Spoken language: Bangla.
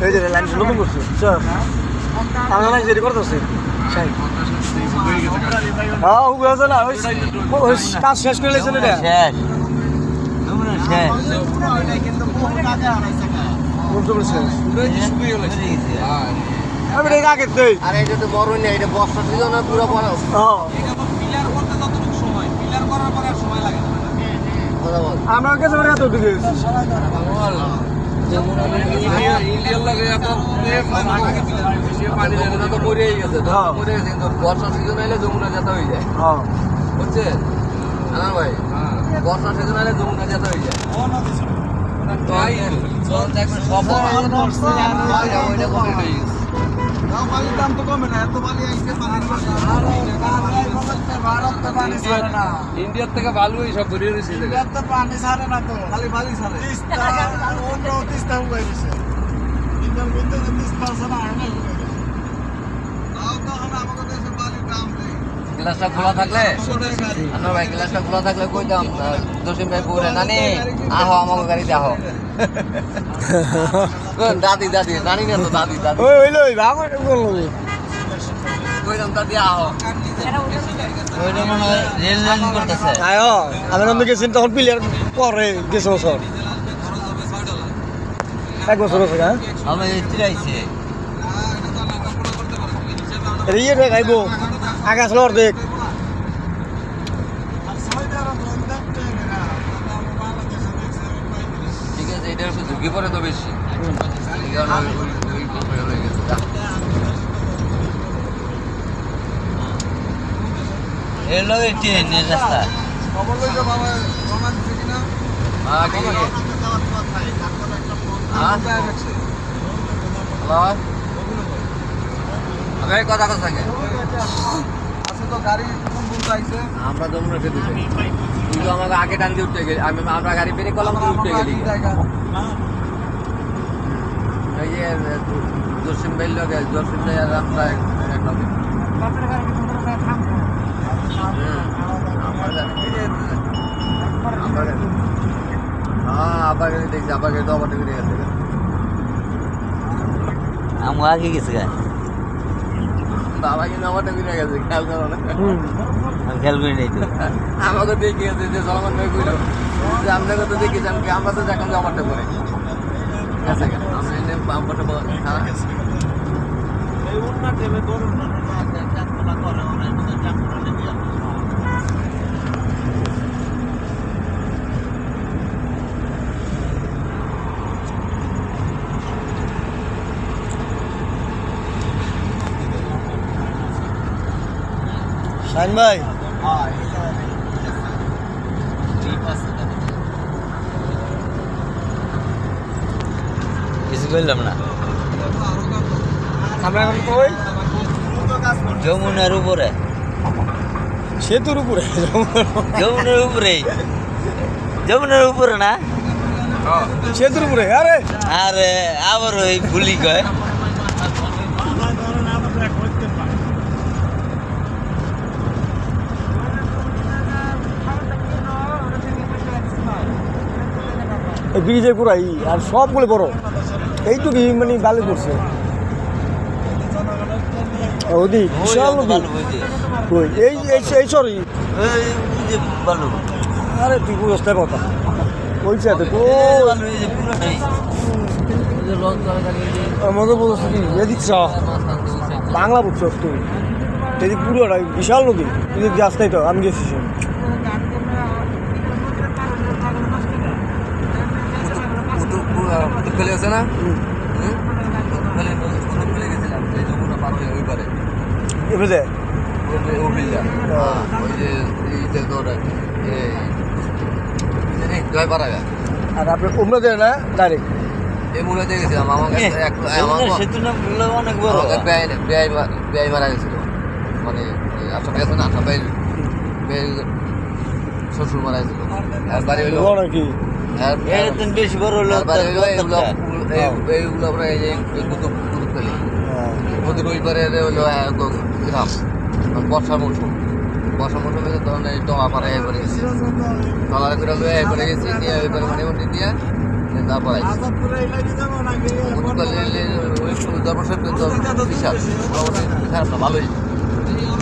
এই যে লাইন নতুন করছি আমি লাইন রেডি করতেছি হ্যাঁ ও গেছে না ওই কাজ শেষ করে লেছেন এটা আমি আগে দেই আরে এটা তো বড় নেই এটা বর্ষা সিজন না পুরো বড় পিলার করতে যতটুকু সময় পিলার করার পরে আর সময় লাগে না কথা বল আমার কাছে মানে এত দিকে ইন্ডিয়ার লাগে এত পানি দেয় না তো মরেই গেছে মরে গেছে কিন্তু বর্ষা সিজন এলে যমুনা যেতে হয়ে যায় হ্যাঁ বুঝছে আনার ভাই বর্ষা সিজন এলে যমুনা যেতে হয়ে যায় দাম তো কমে না এত বালি আইছে ইন্ডিয়ার থেকে ভালো সব বেরিয়ে রয়েছে পানি ছাড়ে না তো খালি বালি ছাড়ে গ্লাসটা খোলা থাকলে আনোয়ার ভাই গ্লাসটা খোলা থাকলে কইতাম জসিম ভাই বলে নানি আহো আমাকে গাড়িতে আহো দাদি দাদি নানি না তো দাদি দাদি ওই হইলো আমার বললো কইতাম দাদি আহো ওইটা মনে হয় রেল লাইন করতেছে আয়ো আমি নন্দে গেছি তখন প্লেয়ার পরে গেছে বছর এক বছর হচ্ছে হ্যাঁ আমি চিরাইছে ইয়ে রে গাইবো আগে আসলে অর্ধেক ঠিক আছে এটা একটু ঝুঁকি পড়ে তো বেশি এই কারণে ওই হয়ে গেছে রেল লাগে ট্রেনের রাস্তা খবর লইছো বাবা রোমান থেকে না ঠিক আছে হ্যালো কথা কথা থাকে আছে তো গাড়ি কোন কোন আইছে আমরা যমুনা সেতু তুই তো আমাকে আগে টান দিয়ে উঠতে গেলি আমরা গাড়ি বেরিয়ে করলাম তুই উঠতে গেলি এই যে জসিম ভাই লোক জসিম ভাই আর আমরা আবার গাড়ি দেখছি আবার গাড়ি তো আবার টিকে গেছে আমি আগে গেছি গা বাবা কিন্তু আমার টিকে গেছে খেয়াল করো না আমি খেয়াল করি নাই তো আমাকে দেখে গেছে যে সলমান ভাই কইল যে আপনাকে তো দেখি জান কি আমরা তো দেখলাম যে আমারটা করে গেছে আমরা এনে আমারটা খারাপ গেছে এই উন্না টেবে ধরুন না চাকলা করে ওরা এটা চাকলা দিয়ে শাইন ভাই কিছু বললাম না আমরা এখন কই যমুনার উপরে সেতুর উপরে যমুনার উপরে যমুনার উপরে না সেতুর উপরে আরে আরে আবার ওই ভুলি কয় ব্রিজে পুরাই আর সবগুলো বড় এইটুকু মানে বালি করছে ওদি বিশাল নদী কই এই এই সরি ভালো আরে তুই বুঝতে কথা বলছে তো আমাদের বলছে কি এদিক বাংলা বুঝছস তুই এদিক পুরোটা বিশাল নদী এদিক রাস্তায় তো আমি গেছি কুতুব ফেলে গেছে না ফেলে গেছিলাম এই যমুনা পার হয়ে ওই পারে এবারে ওই যে এইটা তোর জয় পারা আর আপনি উমরা দেন না ডাইরেক্ট এই মুড়াতে গেছিলাম আমার কাছে সেতু না অনেক বড় ব্যয় মারা গেছিল মানে আসাম গেছে না আসাম শ্বশুর মারা গেছিল আর বাড়ি হইলো বড় কি বেশি বড় হলো এইগুলো আমরা এই কুতুব ফেলি নদীর ওই পারে হলো গ্রাম বর্ষার মৌসুম বর্ষা মৌসুমে তখন এই টলা পাড়ে এই করে গেছি টলা করে এই করে গেছি দিয়ে ওই করে মোটামুটি দিয়ে তারপর ওই দর্শক কিন্তু বিশাল মোটামুটি খারাপ না ভালোই